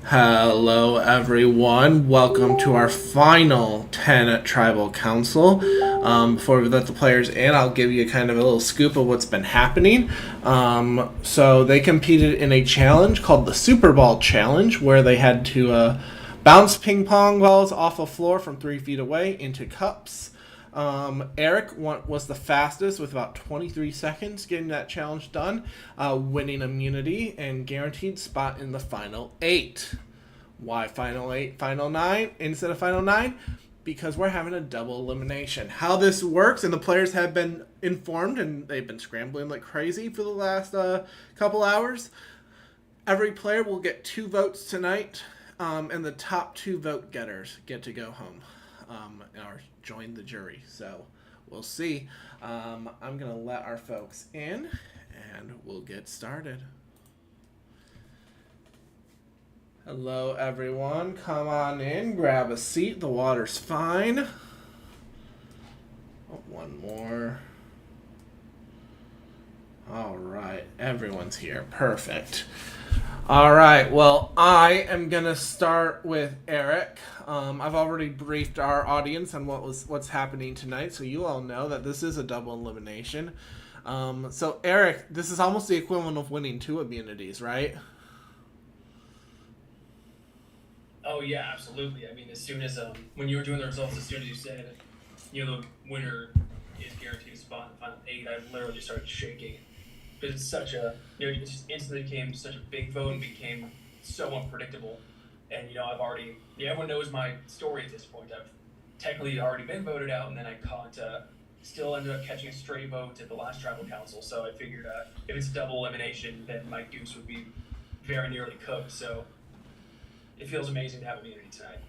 Hello, everyone. Welcome to our final 10 Tribal Council. Before we let the players in, I'll give you kind of a little scoop of what's been happening. So, they competed in a challenge called the Super Ball Challenge, where they had to bounce ping pong balls off a floor from 3 feet away into cups. Eric was the fastest with about 23 seconds getting that challenge done, winning immunity and guaranteed spot in the final eight. Why final eight, final nine instead of final nine? Because we're having a double elimination. How this works, and the players have been informed, and they've been scrambling like crazy for the last couple hours. Every player will get 2 votes tonight, and the top 2 vote getters get to go home or join the jury. So we'll see. I'm going to let our folks in, and we'll get started. Hello, everyone. Come on in, grab a seat. The water's fine. Oh, one more. All right, everyone's here. Perfect. All right, well, I am gonna start with Eric. I've already briefed our audience on what's happening tonight, so you all know that this is a double elimination. So Eric, this is almost the equivalent of winning 2 immunities, right? Oh yeah, absolutely. I mean, as soon as when you were doing the results, as soon as you said, the winner is guaranteed a spot in the final eight, I literally just started shaking because it's such a it just instantly became such a big vote and became so unpredictable. And I've already everyone knows my story at this point. I've technically already been voted out, and then I caught still ended up catching a stray vote at the last tribal council. So I figured if it's a double elimination, then my goose would be very nearly cooked. So it feels amazing to have immunity tonight.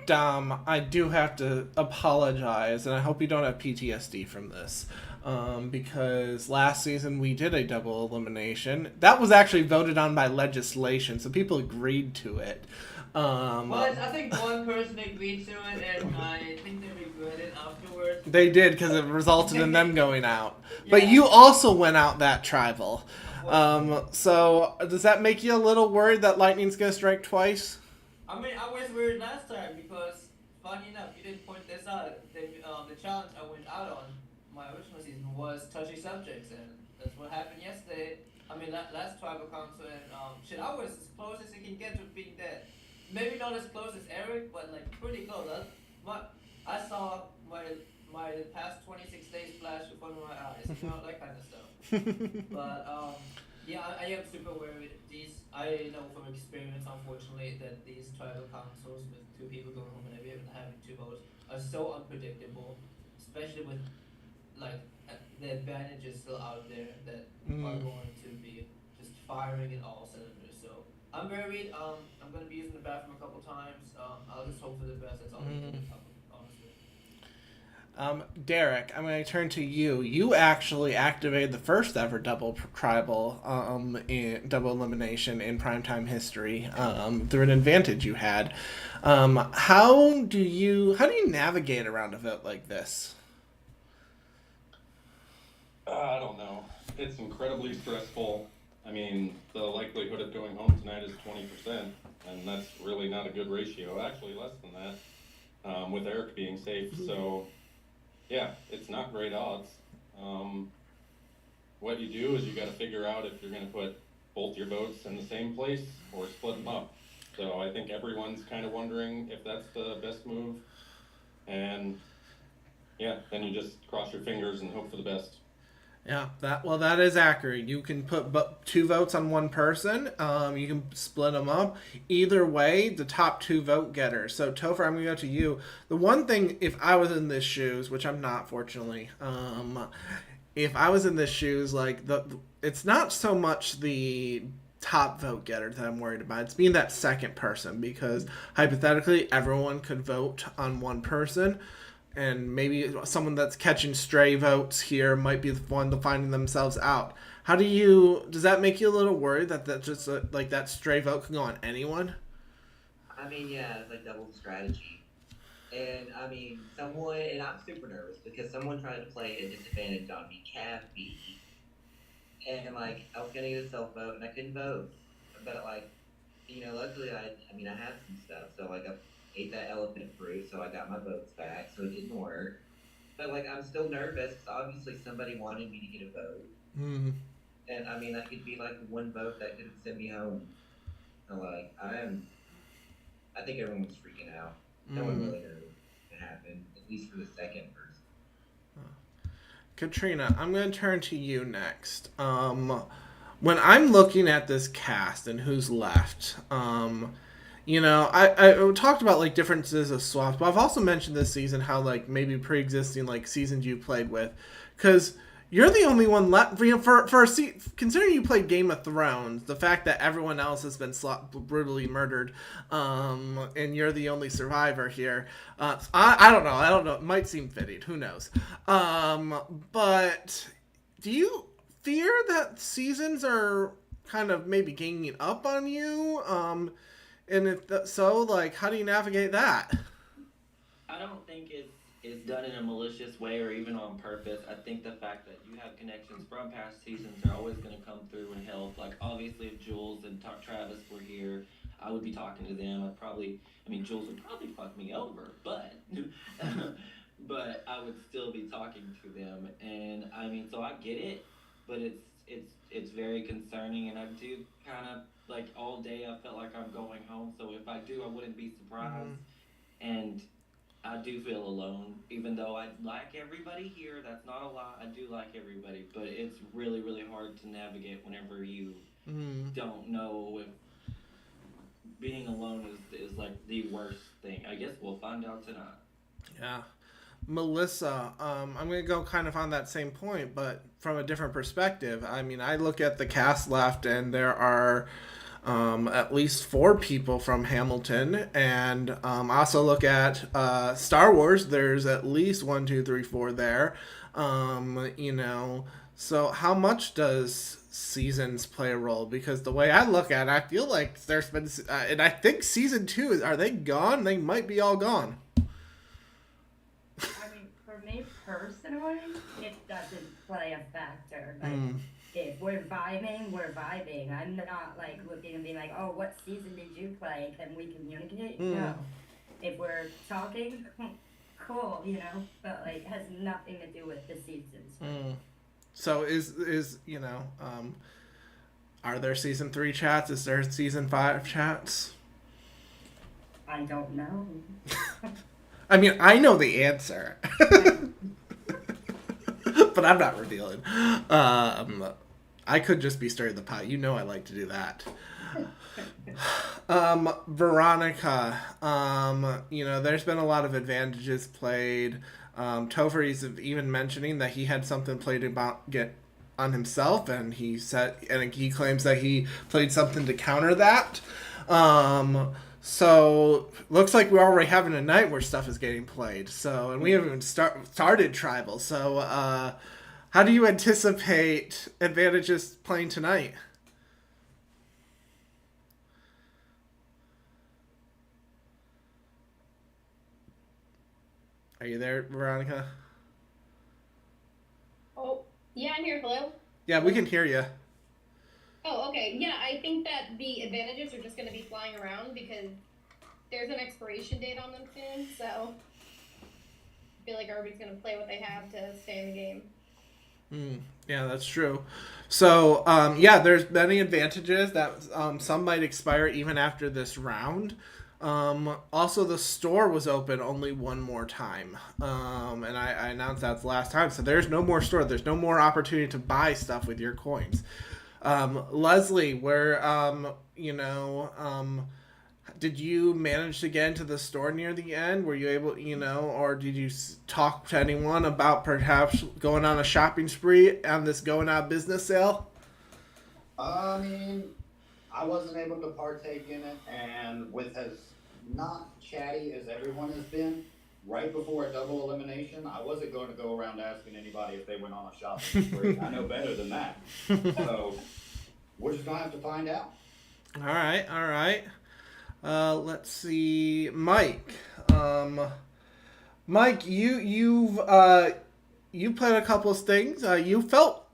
Dom, I do have to apologize, and I hope you don't have PTSD from this. Because last season we did a double elimination. That was actually voted on by legislation, so people agreed to it. Well, I think one person agreed to it, and I think they regretted afterwards. They did because it resulted in them going out. But Yeah, you also went out that tribal. unfortunately. So does that make you a little worried that lightning's gonna strike twice? I mean, I was worried last time because, funny enough, you didn't point this out. The challenge I went out on my original season was touchy subjects, and that's what happened yesterday. I mean, last tribal council, and shit, I was as close as you can get to being dead. Maybe not as close as Eric, but like pretty close. My, I saw my past 26 days flash before my eyes, that kind of stuff. But yeah, I am super worried. I know from experience, unfortunately, that these tribal councils with 2 people going home and even having 2 votes are so unpredictable, especially with like the advantages still out there that are Mm. going to be just firing in all cylinders. So I'm worried. I'm gonna be using the bathroom a couple times. I'll just hope for the best. That's all I Mm. can do, honestly. Derek, I'm going to turn to you. You actually activated the first ever double tribal double elimination in primetime history through an advantage you had. How do you navigate around a vote like this? I don't know. It's incredibly stressful. I mean, the likelihood of going home tonight is 20%, and that's really not a good ratio. Actually, less than that, with Eric being safe. So, yeah, it's not great odds. Um, what you do is you got to figure out if you're going to put both your votes in the same place or split them up. So I think everyone's kind of wondering if that's the best move. And yeah, then you just cross your fingers and hope for the best. Yeah, that is accurate. You can put 2 votes on one person. You can split them up. Either way, the top 2 vote getters. So Topher, I'm gonna go to you. The one thing, if I was in this shoes, which I'm not, fortunately, if I was in this shoes, like it's not so much the top vote getter that I'm worried about. It's being that second person because hypothetically everyone could vote on one person, and maybe someone that's catching stray votes here might be the one to finding themselves out. Does that make you a little worried that just like that stray vote can go on anyone? I mean, yeah, it's like double strategy. And I mean, and I'm super nervous because someone tried to play a disadvantage on me can be. And like, I was gonna get a self vote and I couldn't vote. But like, luckily I mean, I have some stuff. So like I ate that elephant fruit, so I got my votes back. So it didn't work. But like I'm still nervous because obviously somebody wanted me to get a vote, Mm, and I mean that could be like the one vote that could have sent me home. So like I think everyone's freaking out. No one mm. really knows what happened, at least for the second person. Katrina, I'm going to turn to you next. When I'm looking at this cast and who's left, I talked about like differences of swaps, but I've also mentioned this season how like maybe pre-existing like seasons you played with, because you're the only one left. Considering you played Game of Thrones, the fact that everyone else has been brutally murdered, and you're the only survivor here. I don't know. I don't know. It might seem fitting. Who knows? But do you fear that seasons are kind of maybe ganging up on you? And if so, like, how do you navigate that? I don't think it's done in a malicious way or even on purpose. I think the fact that you have connections from past seasons are always going to come through and help. Like obviously, if Jules and Travis were here, I would be talking to them. I mean, Jules would probably fuck me over, but but I would still be talking to them. And I mean, so I get it, but it's very concerning, and I do kind of like all day. I felt like I'm going home, so if I do, I wouldn't be surprised. Mm-hmm. And I do feel alone, even though I like everybody here. That's not a lie. I do like everybody, but it's really, really hard to navigate whenever you Mm-hmm. don't know if being alone is like the worst thing. I guess we'll find out tonight. Yeah. Melissa, I'm going to go kind of on that same point, but from a different perspective. I mean, I look at the cast left, and there are at least 4 people from Hamilton, and I also look at Star Wars. There's at least 1, 2, 3, 4 there. So how much does seasons play a role? Because the way I look at it, I feel like there's been, and I think season 2 are they gone? They might be all gone. I mean, for me personally, it doesn't play a factor. Like, Mm, if we're vibing, we're vibing. I'm not like looking and being like, oh, what season did you play? Can we communicate? mm, No. If we're talking, cool, but like, it has nothing to do with the seasons. mm. So are there season 3 chats? Is there season 5 chats? I don't know. I mean, I know the answer, but I'm not revealing. I could just be stirring the pot. You know I like to do that. Veronica, there's been a lot of advantages played. Topher's even mentioning that he had something played about get on himself, and he claims that he played something to counter that. So looks like we're already having a night where stuff is getting played. So, and we haven't even started tribal. So, how do you anticipate advantages playing tonight? Are you there, Veronica? Oh, yeah, I'm here. Hello? Yeah, we can hear you. Oh, okay. Yeah, I think that the advantages are just going to be flying around because there's an expiration date on them soon, so I feel like everybody's going to play what they have to stay in the game. Yeah, that's true. So, there's many advantages that some might expire even after this round. Also, the store was open only one more time. And I announced that's the last time. So there's no more store. There's no more opportunity to buy stuff with your coins. Leslie, did you manage to get into the store near the end? Were you able, or did you talk to anyone about perhaps going on a shopping spree on this going out of business sale? I mean, I wasn't able to partake in it, and with as not chatty as everyone has been, right before a double elimination, I wasn't going to go around asking anybody if they went on a shopping spree. I know better than that. So, we're just going to have to find out. All right. Let's see, Mike. Mike, you played a couple of things. You felt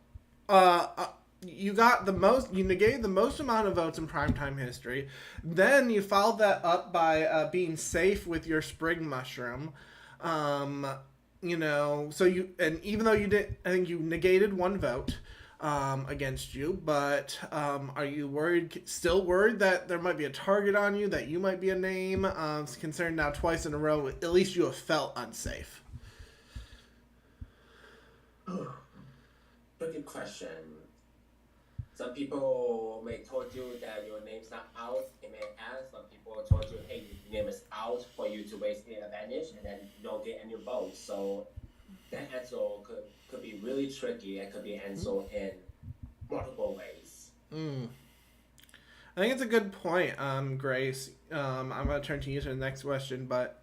you got the most, you negated the most amount of votes in primetime history. Then you followed that up by being safe with your spring mushroom. You know, so you, and even though you did, I think you negated one vote against you, but are you worried, still worried that there might be a target on you, that you might be a name, considering now twice in a row, at least you have felt unsafe? Oh, good question. Some people may told you that your name's not out. It may ask. Some people told you, hey, your name is out for you to waste the advantage, and then you don't get any votes. So that answer could be really tricky and could be answered in multiple ways. I think it's a good point, Grace. I'm going to turn to you to the next question, but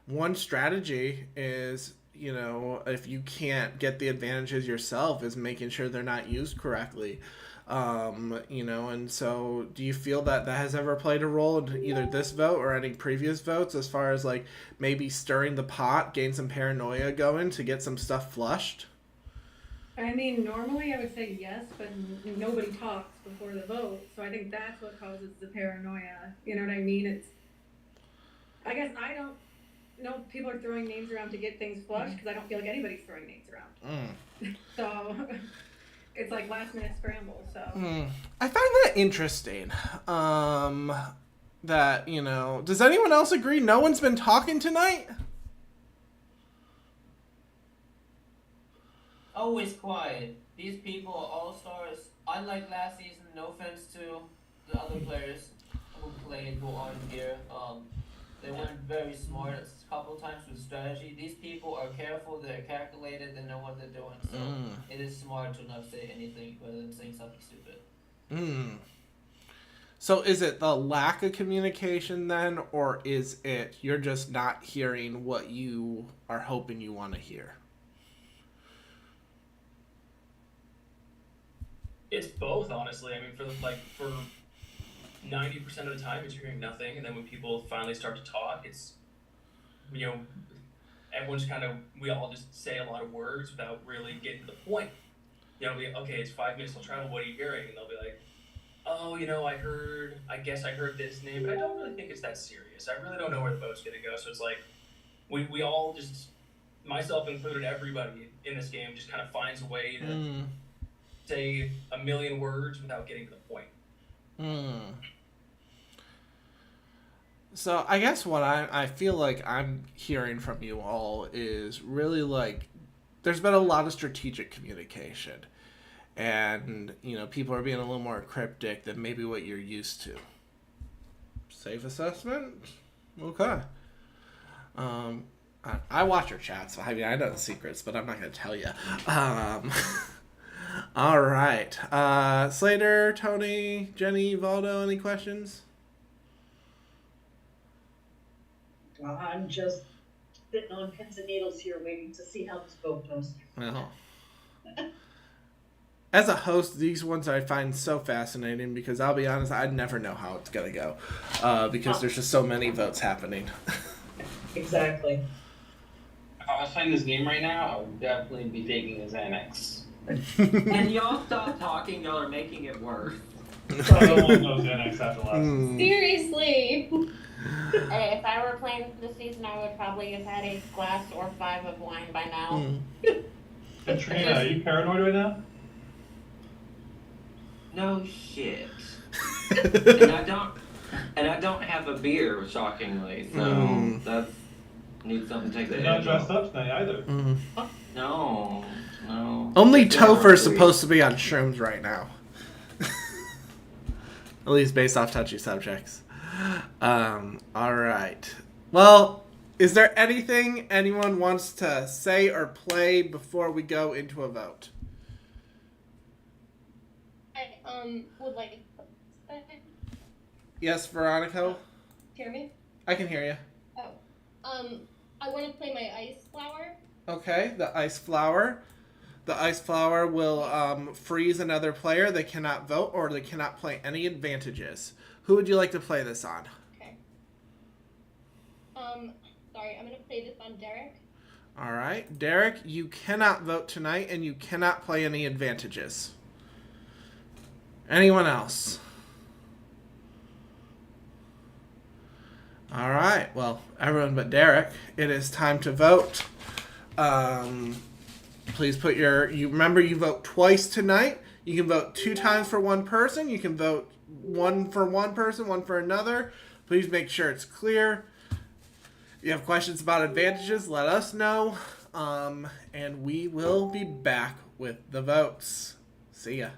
one strategy is, you know, if you can't get the advantages yourself, is making sure they're not used correctly. You know, and so do you feel that that has ever played a role in either this vote or any previous votes, as far as like maybe stirring the pot, getting some paranoia going to get some stuff flushed? I mean, normally I would say yes, but nobody talks before the vote, so I think that's what causes the paranoia. You know what I mean? It's, I guess I don't know people are throwing names around to get things flushed, because I don't feel like anybody's throwing names around. So it's like last minute scramble. So I find that interesting. That, you know, does anyone else agree no one's been talking tonight? Always quiet. These people are all stars. Unlike last season, no offense to the other players who played, who aren't here. They weren't very smart a couple times with strategy. These people are careful, they're calculated, they know what they're doing. So it is smart to not say anything rather than saying something stupid. So is it the lack of communication then, or is it you're just not hearing what you are hoping you want to hear? It's both, honestly. I mean, for 90% of the time, it's hearing nothing, and then when people finally start to talk, it's, you know, everyone's we all just say a lot of words without really getting to the point. You know, okay, it's 5 minutes till travel. What are you hearing? And they'll be like, oh, you know, I guess I heard this name, but I don't really think it's that serious. I really don't know where the boat's gonna go. So it's like we all just, myself included, everybody in this game just kind of finds a way to say a million words without getting to the point. So I guess what I feel like I'm hearing from you all is really like there's been a lot of strategic communication, and you know, people are being a little more cryptic than maybe what you're used to. Safe assessment? Okay. I watch your chats, so I mean I know the secrets, but I'm not going to tell you. All right. Slater, Tony, Jenny, Valdo, any questions? I'm just sitting on pins and needles here waiting to see how this vote goes. Well, as a host, these ones I find so fascinating because I'll be honest, I never know how it's going to go because there's just so many votes happening. Exactly. If I was playing this game right now, I would definitely be taking a Xanax. And y'all stop talking, y'all are making it worse. I don't want those Xanax after last. Seriously. Hey, if I were playing this season, I would probably have had a glass or 5 of wine by now. Katrina, are you paranoid right now? No shit. and I don't have a beer, shockingly, so that's need something to take the You're not dressed up tonight either. No. Only Topher's supposed to be on shrooms right now. At least based off touchy subjects. All right. Well, is there anything anyone wants to say or play before we go into a vote? I would like. Yes, Veronica? Hear me? I can hear you. Oh. I want to play my ice flower. Okay, the ice flower. The ice flower will freeze another player. They cannot vote or they cannot play any advantages. Who would you like to play this on? Okay. Sorry, I'm going to play this on Derek. All right. Derek, you cannot vote tonight and you cannot play any advantages. Anyone else? All right. Well, everyone but Derek, it is time to vote. Please put you remember you vote twice tonight. You can vote 2 times for one person. You can vote 1 for one person, 1 for another. Please make sure it's clear. If you have questions about advantages, let us know. And we will be back with the votes. See ya.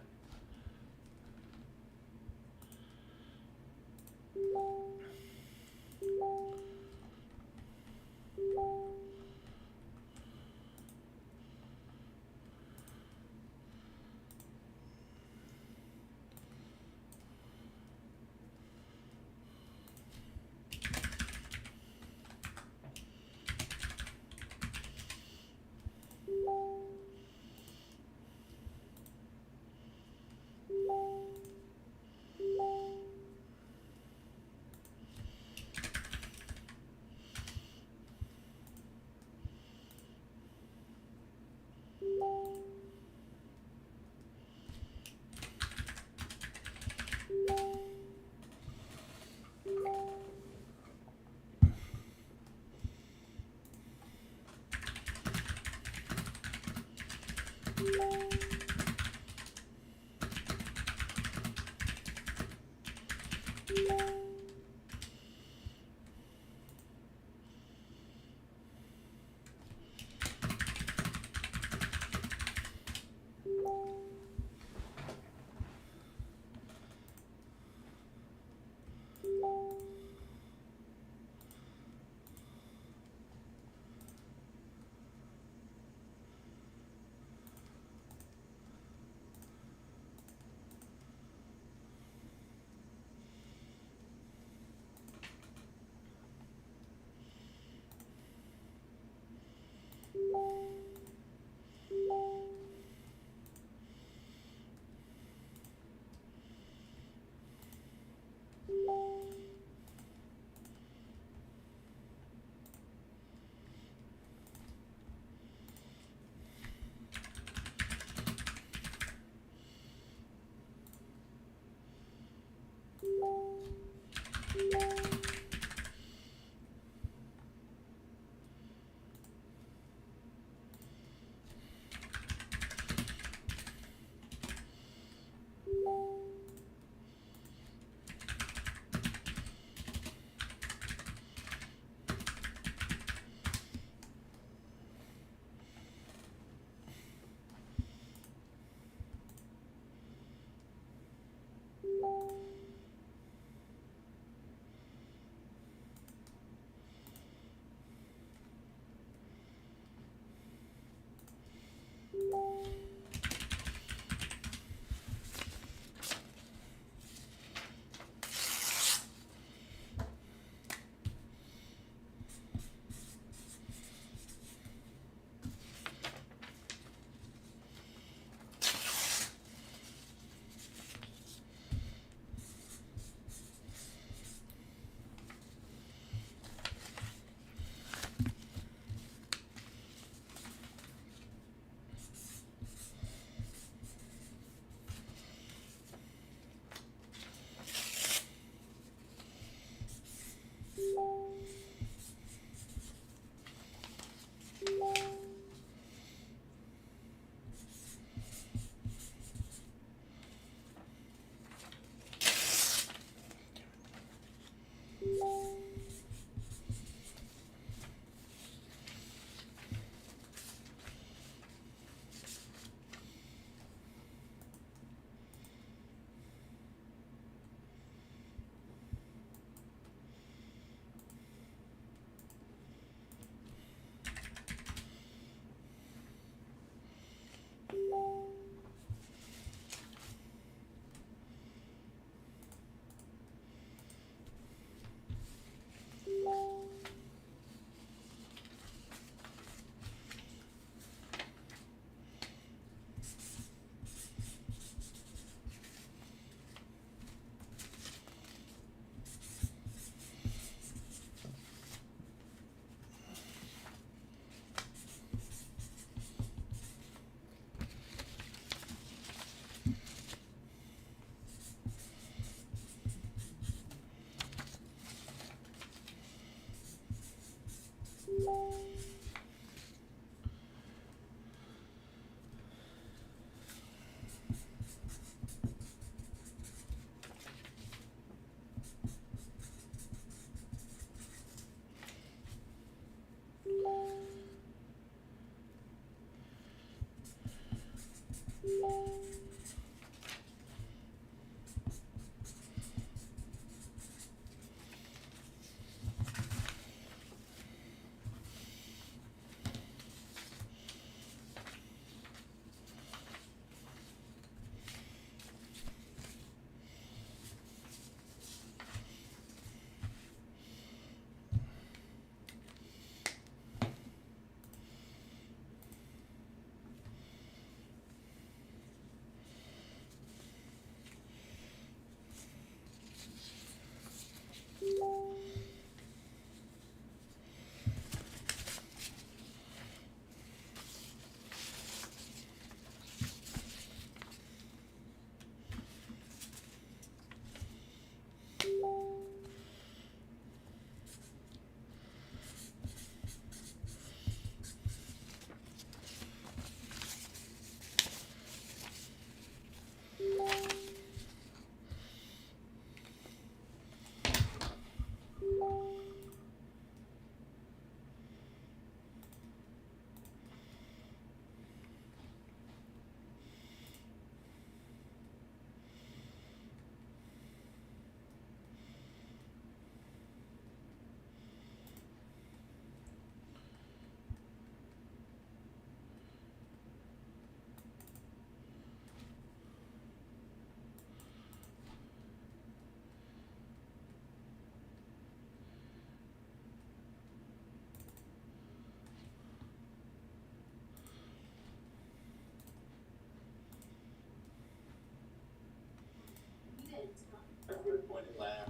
me laugh.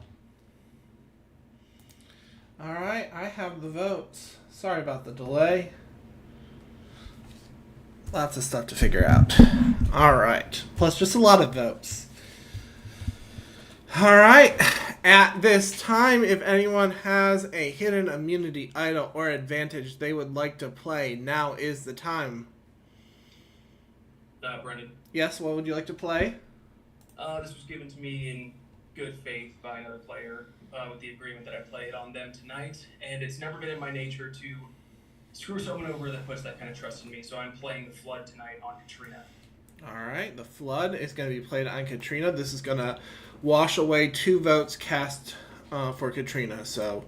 All right, I have the votes. Sorry about the delay. Lots of stuff to figure out. All right, plus just a lot of votes. All right, at this time, if anyone has a hidden immunity idol or advantage they would like to play, now is the time. Brendan. Yes, what would you like to play? This was given to me in good faith by another player with the agreement that I played on them tonight, and it's never been in my nature to screw someone over that puts that kind of trust in me, so I'm playing the Flood tonight on Katrina. All right, the Flood is going to be played on Katrina. This is going to wash away 2 votes cast for Katrina, so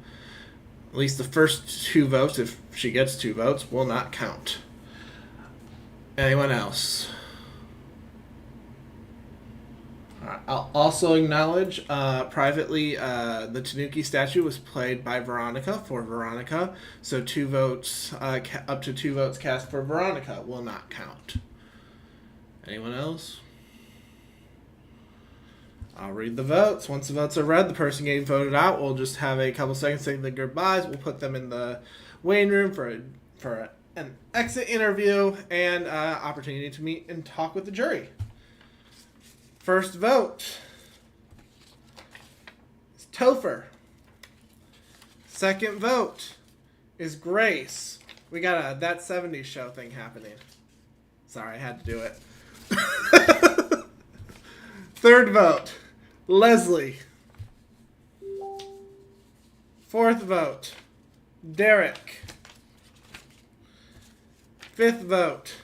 at least the first 2 votes, if she gets 2 votes, will not count. Anyone else? I'll also acknowledge privately the Tanuki statue was played by Veronica for Veronica, so 2 votes, up to 2 votes cast for Veronica will not count. Anyone else? I'll read the votes. Once the votes are read, the person getting voted out will just have a couple seconds saying the goodbyes. We'll put them in the waiting room for an exit interview and opportunity to meet and talk with the jury. First vote is Topher. Second vote is Grace. We got a That 70s Show thing happening. Sorry, I had to do it. Third vote, Leslie. Fourth vote, Derek. Fifth vote,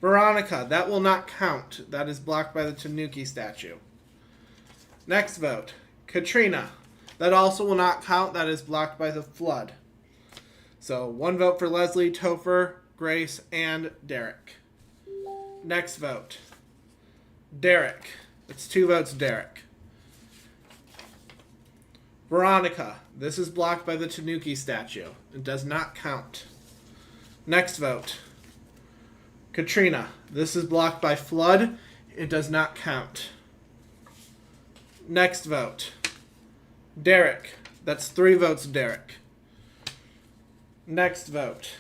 Veronica. That will not count. That is blocked by the Tanuki statue. Next vote, Katrina. That also will not count. That is blocked by the Flood. So 1 vote for Leslie, Topher, Grace, and Derek. Next vote, Derek. It's 2 votes, Derek. Veronica. This is blocked by the Tanuki statue. It does not count. Next vote, Katrina. This is blocked by Flood. It does not count. Next vote, Derek. That's 3 votes, Derek. Next vote,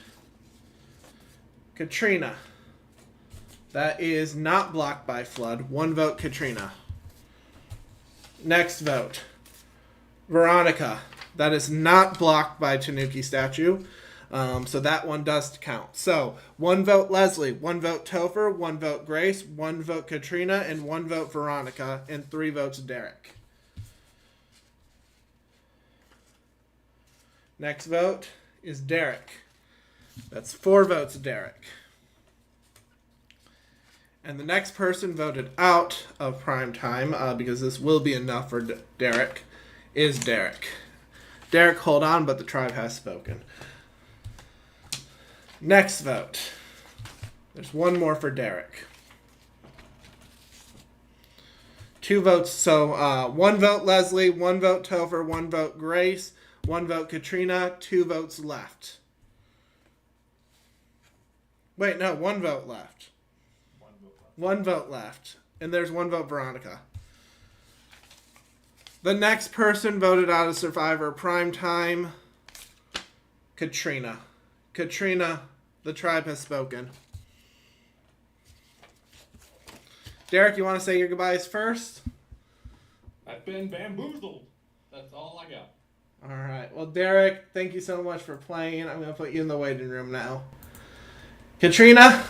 Katrina. That is not blocked by Flood. 1 vote, Katrina. Next vote, Veronica. That is not blocked by Tanuki statue. So that one does count. So 1 vote Leslie, 1 vote Topher, 1 vote Grace, 1 vote Katrina, and 1 vote Veronica, and 3 votes Derek. Next vote is Derek. That's 4 votes Derek. And the next person voted out of Primetime, because this will be enough for Derek, is Derek. Derek, hold on, but the tribe has spoken. Next vote. There's 1 more for Derek. 2 votes. So 1 vote Leslie, 1 vote Topher, 1 vote Grace, 1 vote Katrina, 2 votes left. Wait, no, 1 vote left. 1 vote left. And there's 1 vote Veronica. The next person voted out of Survivor Primetime, Katrina. Katrina, the tribe has spoken. Derek, you want to say your goodbyes first? I've been bamboozled. That's all I got. All right. Well, Derek, thank you so much for playing. I'm going to put you in the waiting room now. Katrina?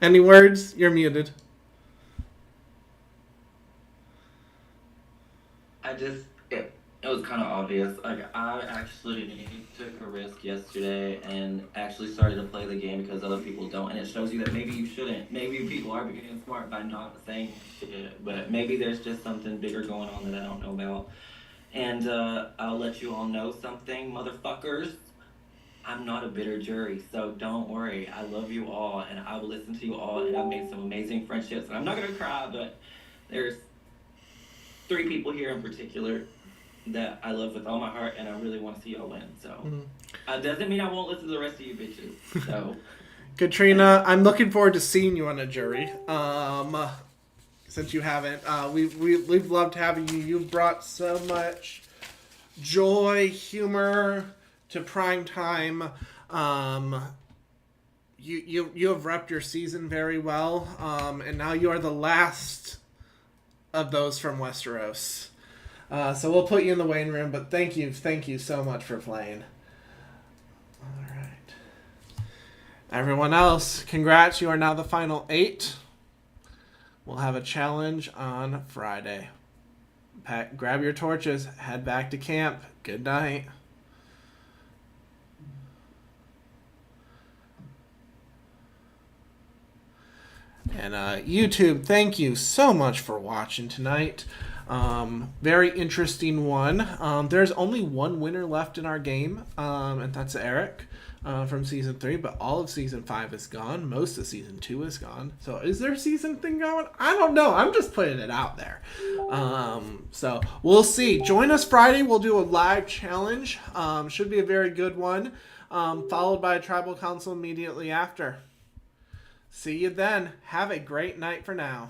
Any words? You're muted. It was kind of obvious. Like, I actually took a risk yesterday and actually started to play the game because other people don't, and it shows you that maybe you shouldn't. Maybe people are becoming smart by not saying shit, but maybe there's just something bigger going on that I don't know about. And I'll let you all know something, motherfuckers. I'm not a bitter jury, so don't worry. I love you all, and I will listen to you all, and I've made some amazing friendships. And I'm not gonna cry, but there's 3 people here in particular that I love with all my heart, and I really want to see y'all win. So doesn't mean I won't listen to the rest of you bitches. So Katrina, I'm looking forward to seeing you on a jury. Since you haven't, we've loved having you. You've brought so much joy, humor to Primetime. You have repped your season very well, and now you are the last of those from Westeros. So we'll put you in the waiting room, but thank you so much for playing. All right. Everyone else, congrats, you are now the final 8. We'll have a challenge on Friday. Grab your torches, head back to camp. Good night. And YouTube, thank you so much for watching tonight. Very interesting one. There's only one winner left in our game, and that's Eric from Season 3, but all of Season 5 is gone. Most of Season 2 is gone. So is there a season thing going? I don't know. I'm just putting it out there. So we'll see. Join us Friday. We'll do a live challenge. Should be a very good one, followed by a tribal council immediately after. See you then. Have a great night for now.